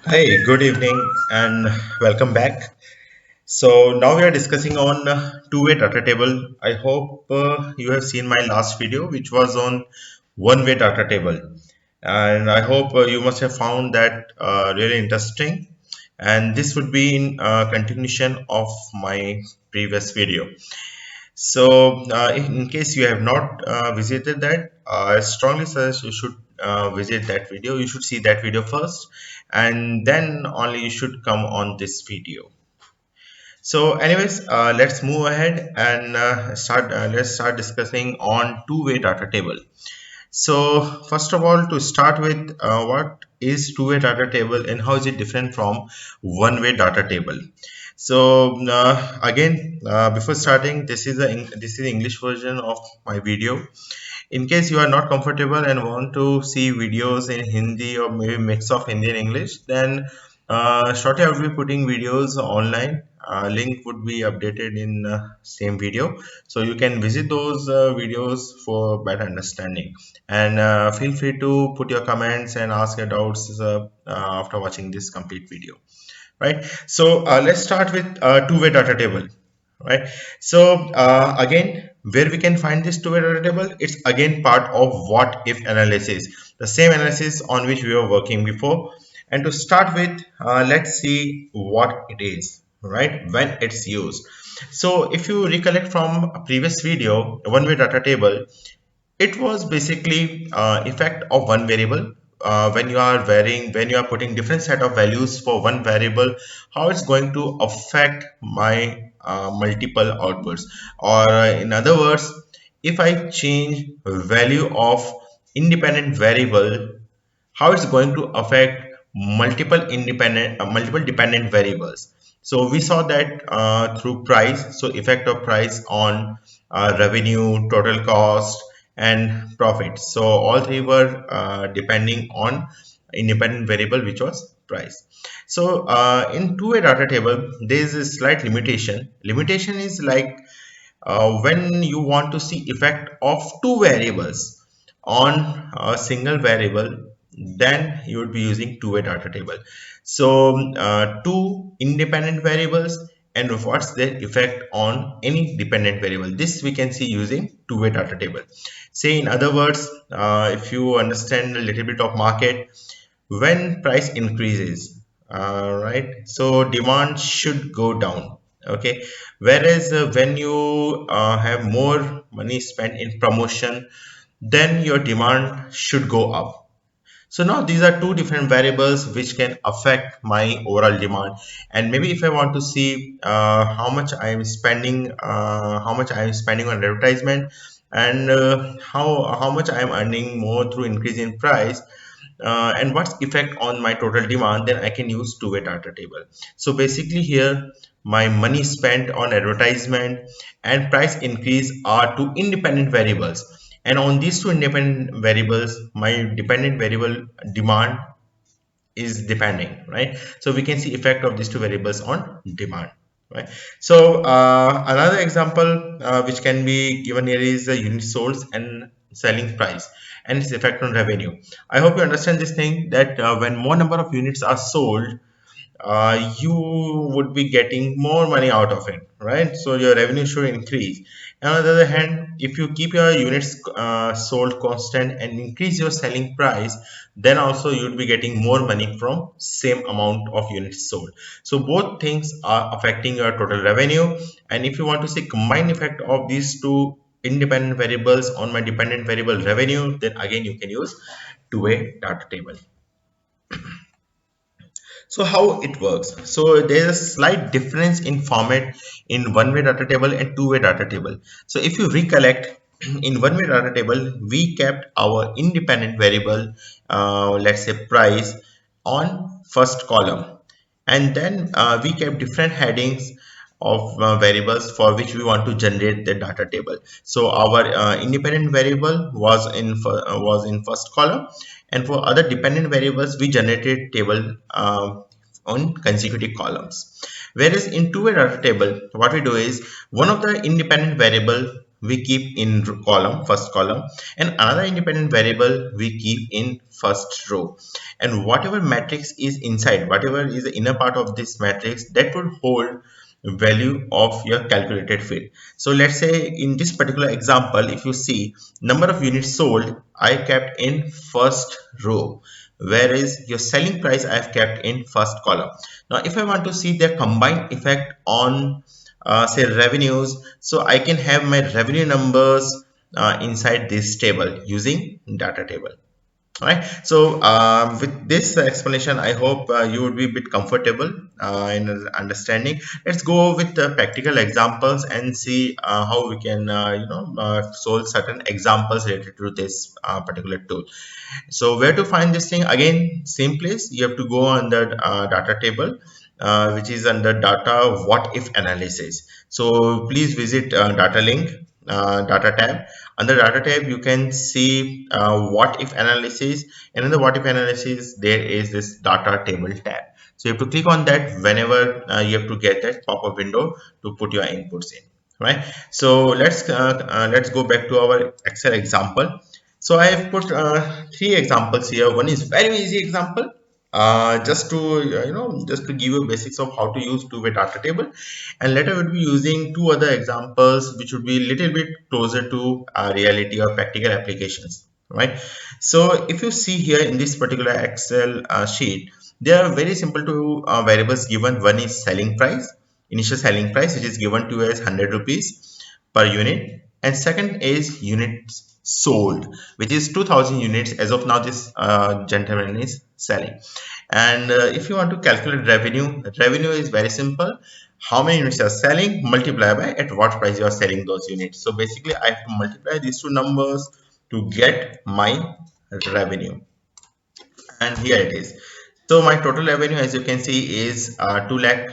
Hey, good evening and welcome back. So now we are discussing on two-way data table. I hope you have seen my last video, which was on one-way data table, and I hope you must have found that really interesting. And this would be in continuation of my previous video. So, in case you have not visited that, I strongly suggest you should visit that video. You should see that video first, and then only you should come on this video. So, anyways, let's move ahead and start. Let's start discussing on two-way data table. So, first of all, to start with, what is two-way data table and how is it different from one-way data table? So again, before starting, this is the English version of my video. In case you are not comfortable and want to see videos in Hindi or maybe mix of Hindi and English, then shortly I will be putting videos online. Link would be updated in same video, so you can visit those videos for better understanding. And feel free to put your comments and ask your doubts after watching this complete video, right? So let's start with two-way data table, right? So again, where we can find this two-way data table, it's again part of what if analysis, the same analysis on which we were working before. And to start with, let's see what it is, right, when it's used. So if you recollect from a previous video, one-way data table, it was basically effect of one variable. When you are varying, when you are putting different set of values for one variable, how it's going to affect my multiple outputs. Or in other words, if I change value of independent variable, how it's going to affect multiple dependent variables. So we saw that through price, so effect of price on revenue, total cost, and profit. So all three were depending on independent variable, which was price. So in two-way data table, there is a slight limitation is like when you want to see effect of two variables on a single variable, then you would be using two-way data table. So two independent variables and what's their effect on any dependent variable, this we can see using two-way data table. Say in other words, if you understand a little bit of market, when price increases, right, so demand should go down, okay, whereas when you have more money spent in promotion, then your demand should go up. So now these are two different variables which can affect my overall demand. And maybe if I want to see how much I am spending on advertisement, and how much I am earning more through increase in price, and what's effect on my total demand, then I can use two-way data table. So basically here, my money spent on advertisement and price increase are two independent variables, and on these two independent variables, my dependent variable demand is depending, right? So we can see effect of these two variables on demand, right? So another example which can be given here is the unit sold and selling price and its effect on revenue. I hope you understand this thing, that when more number of units are sold, you would be getting more money out of it, right? So your revenue should increase. And on the other hand, if you keep your units sold constant and increase your selling price, then also you'd be getting more money from same amount of units sold. So both things are affecting your total revenue. And if you want to see combined effect of these two independent variables on my dependent variable revenue, then again you can use two-way data table. So how it works? So there is a slight difference in format in one-way data table and two-way data table. So if you recollect, in one-way data table, we kept our independent variable, let's say price, on first column, and then we kept different headings of variables for which we want to generate the data table. So our independent variable was in first column, and for other dependent variables we generated table on consecutive columns. Whereas in two-way data table, what we do is one of the independent variable we keep in column, first column, and another independent variable we keep in first row. And whatever matrix is inside, whatever is the inner part of this matrix, that would hold value of your calculated field. So let's say in this particular example, if you see number of units sold, I kept in first row, whereas your selling price I've kept in first column. Now if I want to see their combined effect on say revenues, so I can have my revenue numbers inside this table using data table. Right. So with this explanation, I hope you would be a bit comfortable in understanding. Let's go with practical examples and see how we can solve certain examples related to this particular tool. So where to find this thing? Again, same place. You have to go under data table, which is under data what if analysis. So please visit data link, data tab. Under data tab, you can see what if analysis, and in the what if analysis, there is this data table tab. So you have to click on that whenever you have to get that pop-up window to put your inputs in. Right. So let's go back to our Excel example. So I have put three examples here. One is very easy example, just to just to give you basics of how to use two-way data table, and later we'll be using two other examples which would be a little bit closer to reality or practical applications. Right. So if you see here in this particular Excel sheet, there are very simple two variables given. One is selling price, initial selling price, which is given to as 100 rupees per unit, and second is units sold, which is 2000 units as of now this gentleman is selling. And if you want to calculate revenue, revenue is very simple. How many units you are selling, multiply by at what price you are selling those units. So basically I have to multiply these two numbers to get my revenue, and here it is. So my total revenue, as you can see, is 2 lakh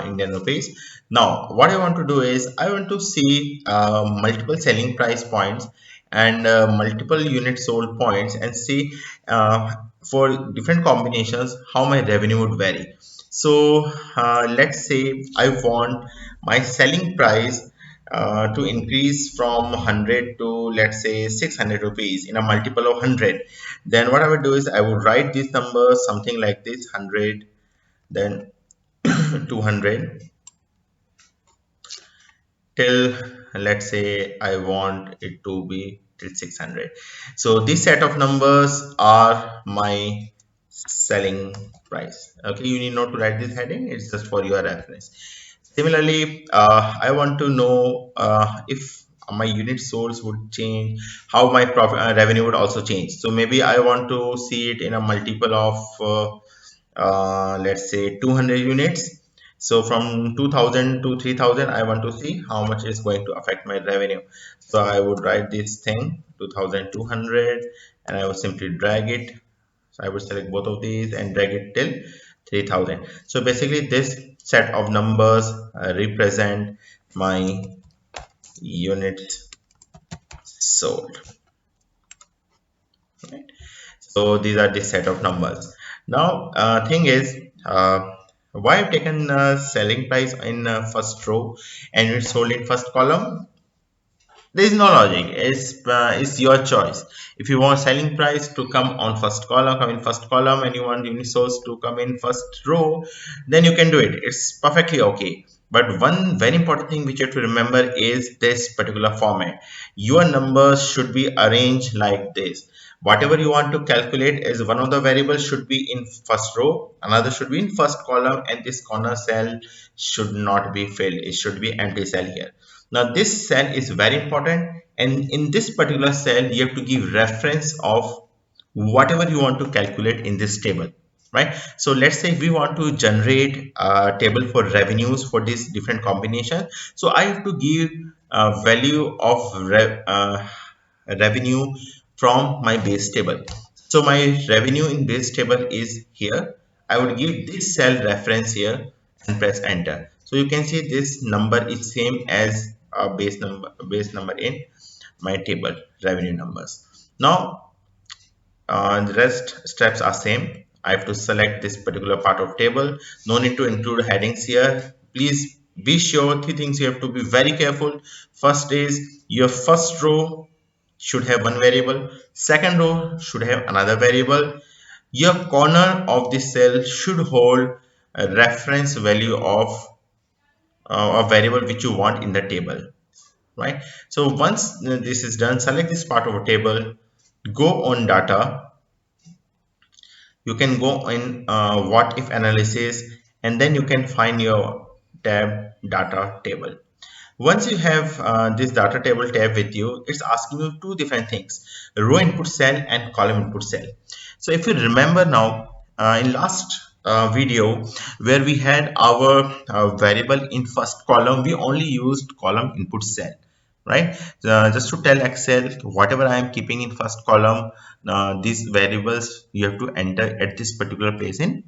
Indian rupees. Now what I want to do is I want to see multiple selling price points and multiple units sold points, and see for different combinations how my revenue would vary. So let's say I want my selling price to increase from 100 to, let's say, 600 rupees in a multiple of 100. Then what I would do is I would write these numbers something like this: 100, then 200, till, let's say, I want it to be till 600. So this set of numbers are my selling price. Okay, you need not to write this heading, it's just for your reference. Similarly, I want to know if my unit sold would change, how my profit revenue would also change. So maybe I want to see it in a multiple of let's say 200 units. So from 2000 to 3000, I want to see how much is going to affect my revenue. So I would write this thing 2200, and I would simply drag it. So I would select both of these and drag it till 3000. So basically this set of numbers represent my units sold. Right? So these are the set of numbers. Now thing is, why I've taken selling price in first row and it's sold in first column? There is no logic. It's your choice. If you want selling price to come on first column, come in first column, and you want unit source to come in first row, then you can do it. It's perfectly okay. But one very important thing which you have to remember is this particular format. Your numbers should be arranged like this. Whatever you want to calculate is one of the variables should be in first row, another should be in first column, and this corner cell should not be filled. It should be empty cell here. Now this cell is very important, and in this particular cell you have to give reference of whatever you want to calculate in this table, right? So let's say we want to generate a table for revenues for this different combination. So I have to give a value of revenue from my base table. So my revenue in base table is here. I would give this cell reference here and press enter. So you can see this number is same as a base number in my table revenue numbers. Now the rest steps are same. I have to select this particular part of table. No need to include headings here. Please be sure three things you have to be very careful. First is your first row should have one variable, second row should have another variable, your corner of the cell should hold a reference value of a variable which you want in the table, right? So once this is done, select this part of a table, go on data, you can go in what if analysis, and then you can find your tab data table. Once you have this data table tab with you, it's asking you two different things: row input cell and column input cell. So if you remember now, in last video where we had our variable in first column, we only used column input cell, right? Just to tell Excel whatever I am keeping in first column, these variables you have to enter at this particular place in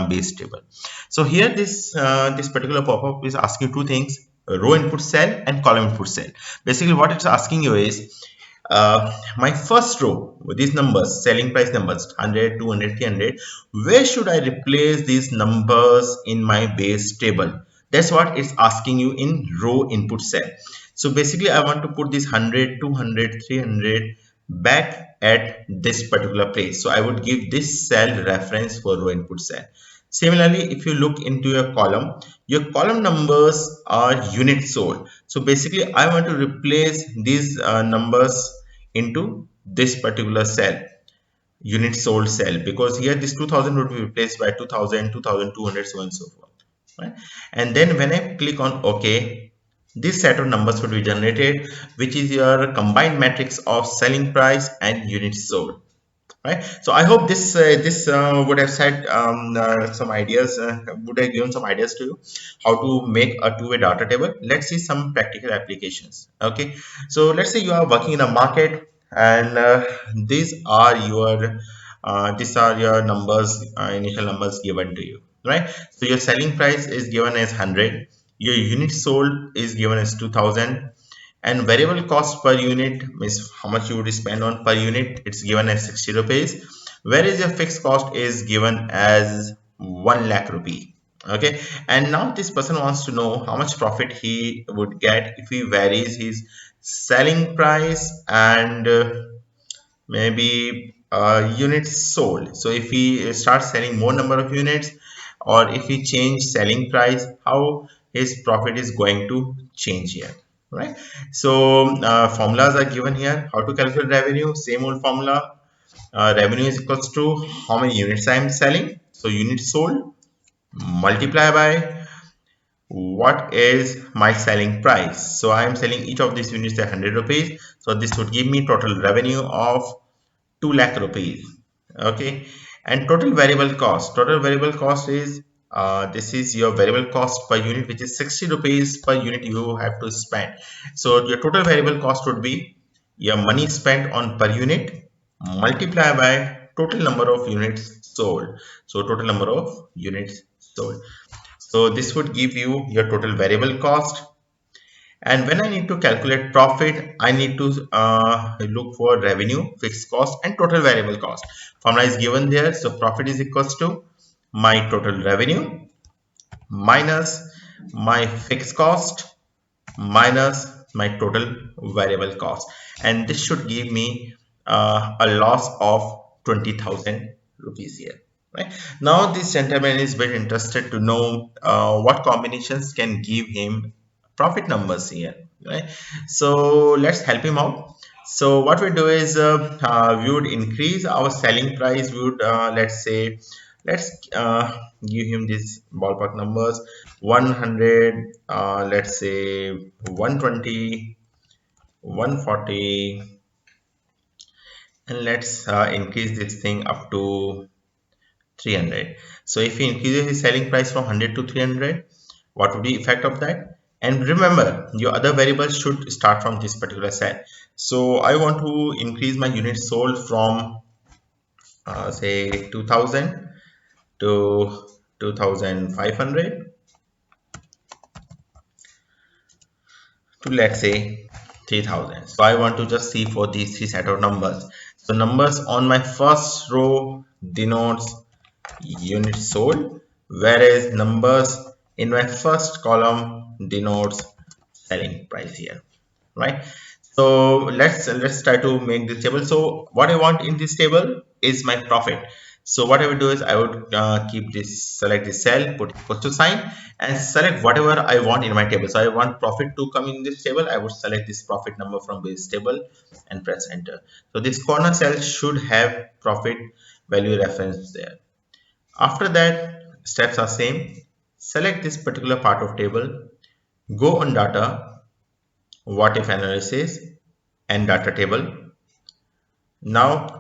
base table. So here this particular pop-up is asking two things: row input cell and column input cell. Basically what it's asking you is my first row with these numbers, selling price numbers 100, 200, 300, where should I replace these numbers in my base table? That's what it's asking you in row input cell. So basically I want to put this 100, 200, 300 back at this particular place. So I would give this cell reference for row input cell. Similarly, if you look into your column numbers are units sold. So basically I want to replace these numbers into this particular cell, unit sold cell, because here this 2000 would be replaced by 2000, 2200, so on and so forth, right? And then when I click on OK, this set of numbers would be generated, which is your combined matrix of selling price and units sold, right? So I hope this would have said some ideas, would have given some ideas to you how to make a two-way data table. Let's see some practical applications. Okay, so let's say you are working in a market, and these are your numbers, initial numbers given to you, right? So your selling price is given as 100, your unit sold is given as 2000, and variable cost per unit means how much you would spend on per unit, it's given as 60 rupees, whereas your fixed cost is given as 1 lakh rupee. Okay, and now this person wants to know how much profit he would get if he varies his selling price and maybe units sold. So if he starts selling more number of units, or if he change selling price, how his profit is going to change here, right? So formulas are given here. How to calculate revenue? Same old formula. Revenue is equals to how many units I am selling, so units sold multiply by what is my selling price. So I am selling each of these units at 100 rupees, so this would give me total revenue of 2 lakh rupees. Okay, and total variable cost is this is your variable cost per unit, which is 60 rupees per unit you have to spend. So your total variable cost would be your money spent on per unit multiply by total number of units sold. So total number of units sold, so this would give you your total variable cost. And when I need to calculate profit, I need to look for revenue, fixed cost, and total variable cost. Formula is given there. So profit is equals to my total revenue minus my fixed cost minus my total variable cost. And this should give me a loss of 20,000 rupees here. Right now, this gentleman is very interested to know what combinations can give him profit numbers here, right? So let's help him out. So what we do is we would increase our selling price. We would let's say, let's give him these ballpark numbers: 100, let's say 120, 140, and let's increase this thing up to 300. So if he increases his selling price from 100 to 300, what would be the effect of that? And remember, your other variables should start from this particular set. So I want to increase my units sold from say 2000 to 2500 to, let's say, 3000. So I want to just see for these three set of numbers. So numbers on my first row denotes units sold, whereas numbers in my first column denotes selling price here, right? So let's try to make this table. So what I want in this table is my profit. So what I would do is I would keep this, select this cell, put equal to sign, and select whatever I want in my table. So I want profit to come in this table. I would select this profit number from this table and press enter. So this corner cell should have profit value reference there. After that, steps are same. Select this particular part of table, go on data, what if analysis, and data table. Now,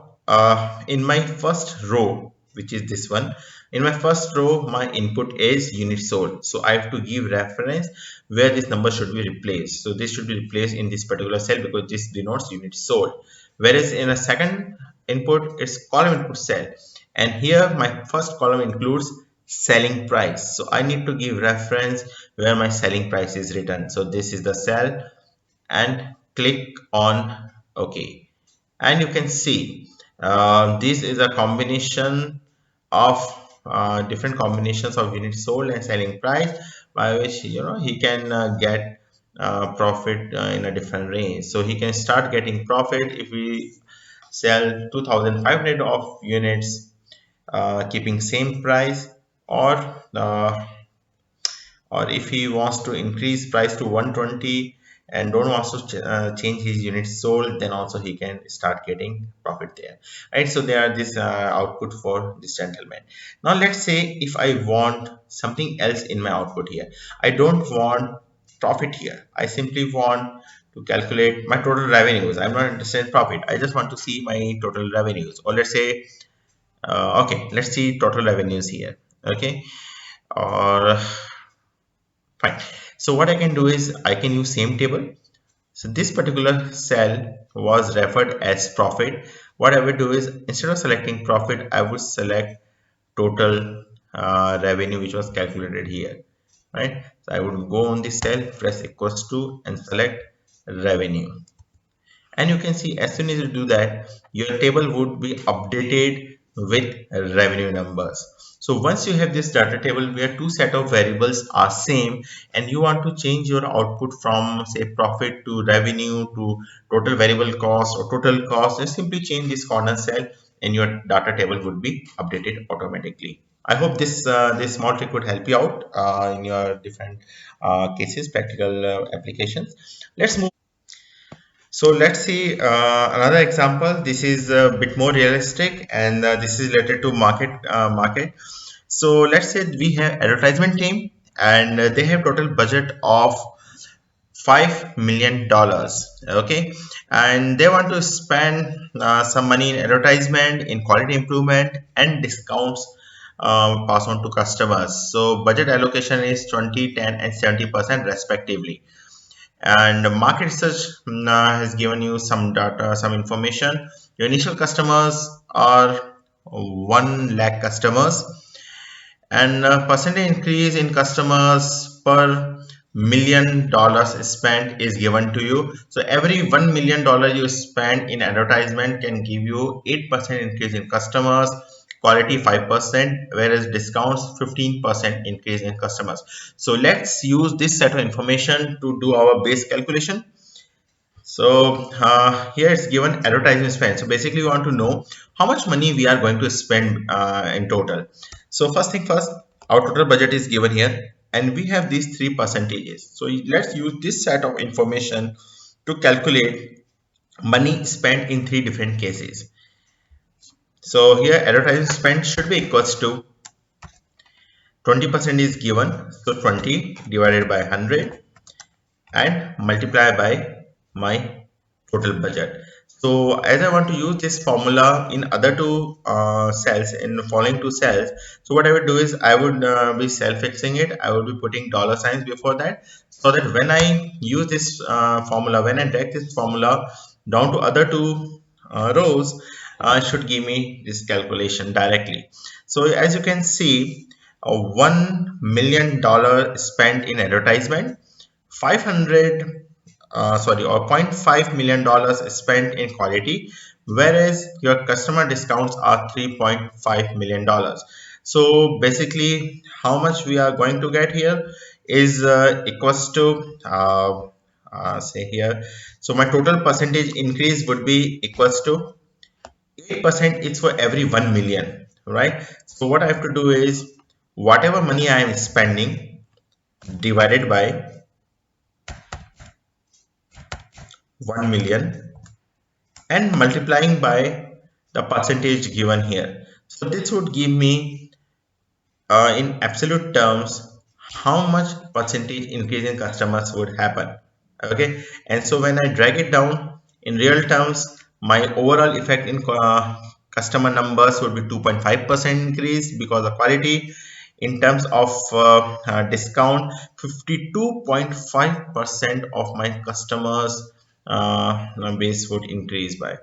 in my first row, which is this one, in my first row, my input is unit sold. So I have to give reference where this number should be replaced. So this should be replaced in this particular cell because this denotes unit sold. Whereas in a second input, it's column input cell. And here my first column includes selling price. So I need to give reference where my selling price is written. So this is the cell and click on OK, and you can see this is a combination of different combinations of units sold and selling price, by which he can get profit in a different range. So he can start getting profit if we sell 2500 of units keeping same price, or if he wants to increase price to 120 and don't want to change his units sold, then also he can start getting profit there, right? So there are this output for this gentleman. Now let's say if I want something else in my output here. I don't want profit here. I simply want to calculate my total revenues. I'm not interested in profit. I just want to see my total revenues. Or let's say okay, let's see total revenues here. Okay, or fine. So what I can do is I can use same table. So this particular cell was referred as profit. What I would do is instead of selecting profit, I would select total revenue, which was calculated here, right? So I would go on this cell, press equals to, and select revenue. And you can see as soon as you do that, your table would be updated with revenue numbers. So once you have this data table where two set of variables are same and you want to change your output from say profit to revenue to total variable cost or total cost, just simply change this corner cell and your data table would be updated automatically. I hope this small trick would help you out in your different cases, practical applications. Let's move. So let's see another example. This is a bit more realistic, and this is related to market. So let's say we have advertisement team, and they have total budget of $5 million. Okay, and they want to spend some money in advertisement, in quality improvement, and discounts pass on to customers. So budget allocation is 20, 10, and 70% respectively. And market research has given you some data, some information. Your initial customers are 1 lakh customers, and percentage increase in customers per $1 million spent is given to you. So every $1 million you spend in advertisement can give you 8% increase in customers, quality 5%, whereas discounts 15% increase in customers. So let's use this set of information to do our base calculation. So here it's given advertising spend. So basically we want to know how much money we are going to spend in total. So first thing first, our total budget is given here and we have these three percentages. So let's use this set of information to calculate money spent in three different cases. So here advertising spend should be equals to 20% is given. So 20 divided by 100 and multiply by my total budget. So as I want to use this formula in other two cells, in the following two cells, so what I would do is I would be self-fixing it. I would be putting dollar signs before that, so that when I use this formula, when I drag this formula down to other two rows, it should give me this calculation directly. So as you can see, $1 million spent in advertisement, 500 sorry, or $0.5 million spent in quality, whereas your customer discounts are $3.5 million. So basically how much we are going to get here is equals to say here, so my total percentage increase would be equals to 8% is for every 1 million, right? So what I have to do is whatever money I am spending divided by 1 million and multiplying by the percentage given here. So this would give me in absolute terms how much percentage increase in customers would happen. Okay, and so when I drag it down in real terms, my overall effect in customer numbers would be 2.5% increase because of quality. In terms of discount, 52.5% of my customers base would increase by,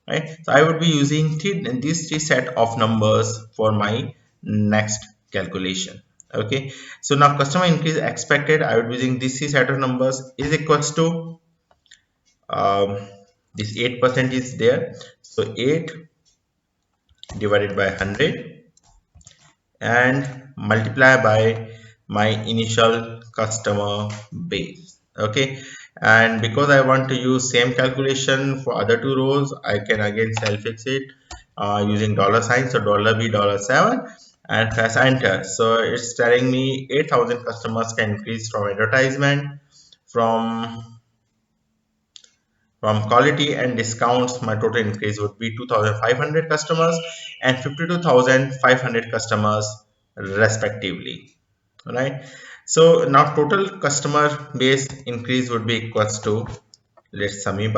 right? So I would be using these three set of numbers for my next calculation. Okay, so now customer increase expected, I would be using this set of numbers is equals to um, this 8% is there, so 8 divided by 100 and multiply by my initial customer base. Okay, and because I want to use same calculation for other two rows, I can again self fix it using dollar sign. So $B $7 and press enter. So it's telling me 8,000 customers can increase from advertisement. From quality and discounts, my total increase would be 2,500 customers and 52,500 customers respectively. Right. So now total customer base increase would be equals to, let's sum it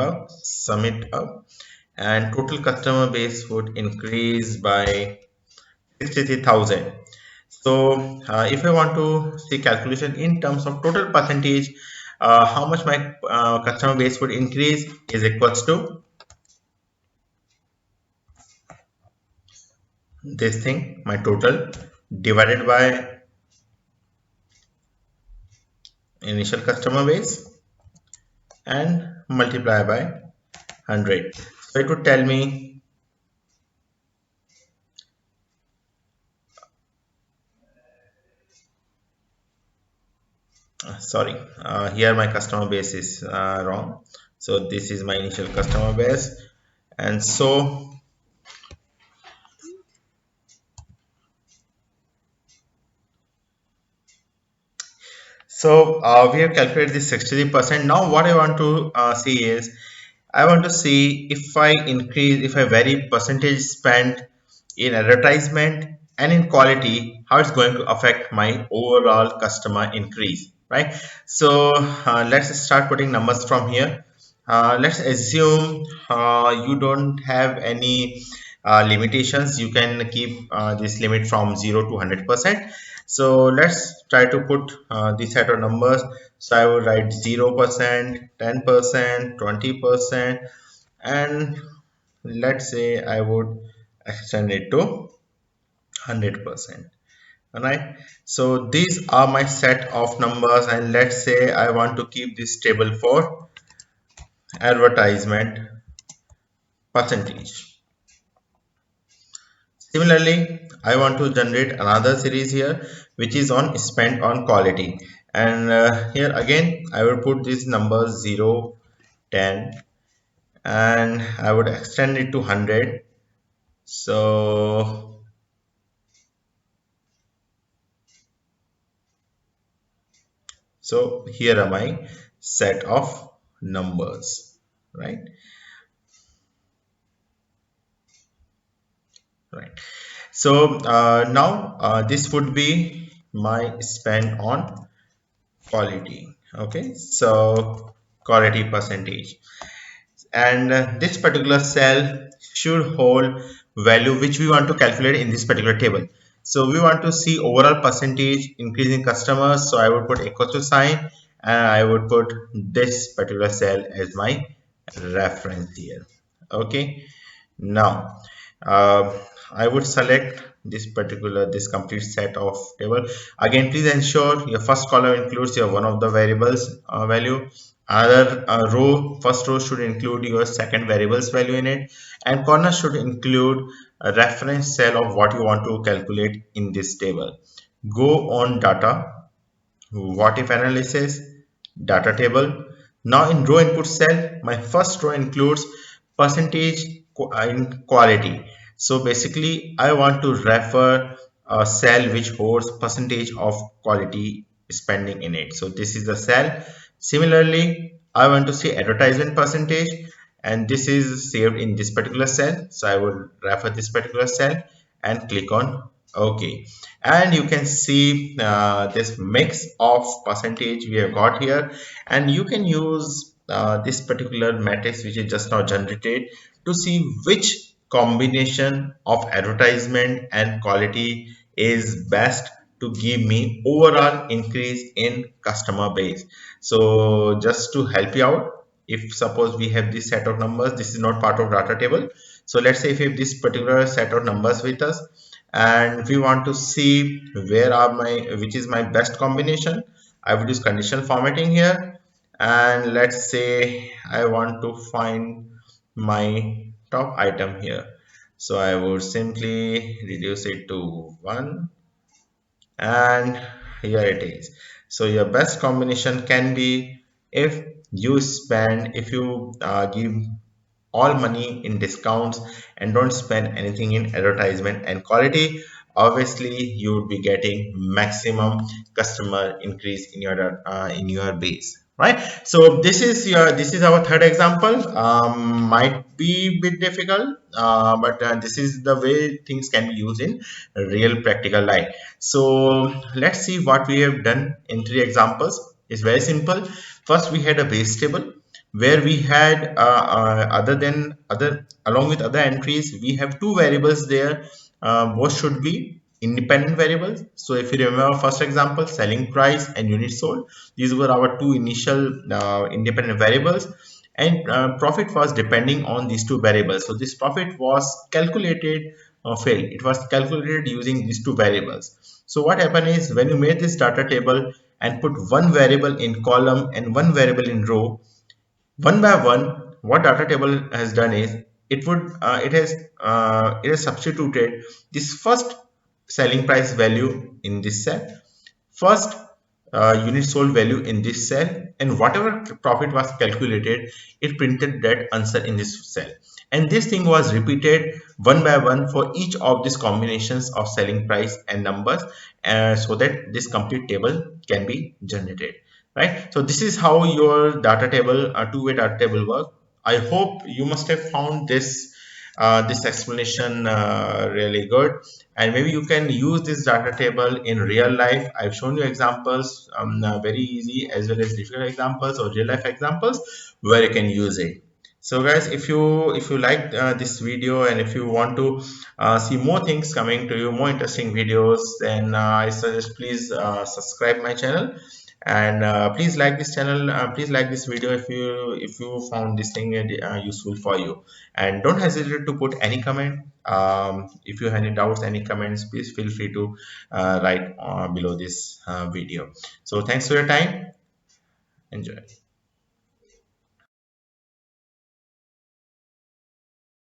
up, and total customer base would increase by 63,000. So if I want to see calculation in terms of total percentage, how much my customer base would increase is equals to this thing, my total divided by initial customer base and multiply by 100. So it would tell me sorry, here my customer base is wrong. So this is my initial customer base, and so we have calculated this 63%. Now what I want to see is I want to see if I vary percentage spent in advertisement and in quality, how it's going to affect my overall customer increase, right? So let's start putting numbers from here. Let's assume you don't have any limitations. You can keep this limit from 0 to 100%. So let's try to put this set of numbers. So I will write 0%, 10%, 20%, and let's say I would extend it to 100%. Alright, so these are my set of numbers, and let's say I want to keep this table for advertisement percentage. Similarly, I want to generate another series here which is on spent on quality, and here again I will put these numbers 0, 10, and I would extend it to 100. So here are my set of numbers, right? Right. So now this would be my spend on quality. Okay, so quality percentage, and this particular cell should hold value which we want to calculate in this particular table. So we want to see overall percentage increase in customers, so I would put equal to sign and I would put this particular cell as my reference here. Okay, now I would select this complete set of table. Again, please ensure your first column includes your one of the variables value. Another first row should include your second variable's value in it, and corner should include a reference cell of what you want to calculate in this table. Go on data, what if analysis, data table. Now in row input cell, my first row includes percentage in quality. So basically I want to refer a cell which holds percentage of quality spending in it. So this is the cell. Similarly, I want to see advertisement percentage, and this is saved in this particular cell. So I would refer this particular cell and click on OK, and you can see this mix of percentage we have got here, and you can use this particular matrix which is just now generated to see which combination of advertisement and quality is best to give me overall increase in customer base. So just to help you out, if suppose we have this set of numbers, this is not part of data table. So let's say if we have this particular set of numbers with us, and we want to see where are my which is my best combination, I would use conditional formatting here, and let's say I want to find my top item here. So I would simply reduce it to 1, and here it is. So your best combination can be if if you give all money in discounts and don't spend anything in advertisement and quality, obviously you would be getting maximum customer increase in your base, right? So this is our third example. Might be a bit difficult, but this is the way things can be used in real practical life. So let's see what we have done in three examples. It's very simple. First, we had a base table where we had other than other along with other entries, we have two variables there. Both should be independent variables. So if you remember first example, selling price and units sold, these were our two initial independent variables, and profit was depending on these two variables. So this profit was calculated failed. It was calculated using these two variables. So what happened is when you made this data table and put one variable in column and one variable in row, one by one, what data table has done is it has substituted this first selling price value in this cell, first unit sold value in this cell, and whatever profit was calculated, it printed that answer in this cell. And this thing was repeated one by one for each of these combinations of selling price and numbers, so that this complete table can be generated, right? So this is how your data table, two-way data table work. I hope you must have found this explanation really good, and maybe you can use this data table in real life. I've shown you examples, very easy as well as difficult examples or real life examples where you can use it. So guys, if you like this video, and if you want to see more things coming to you, more interesting videos, then I suggest please subscribe my channel, and please like this channel, please like this video if you found this thing useful for you, and don't hesitate to put any comment. If you have any doubts, any comments, please feel free to write below this video. So thanks for your time. Enjoy.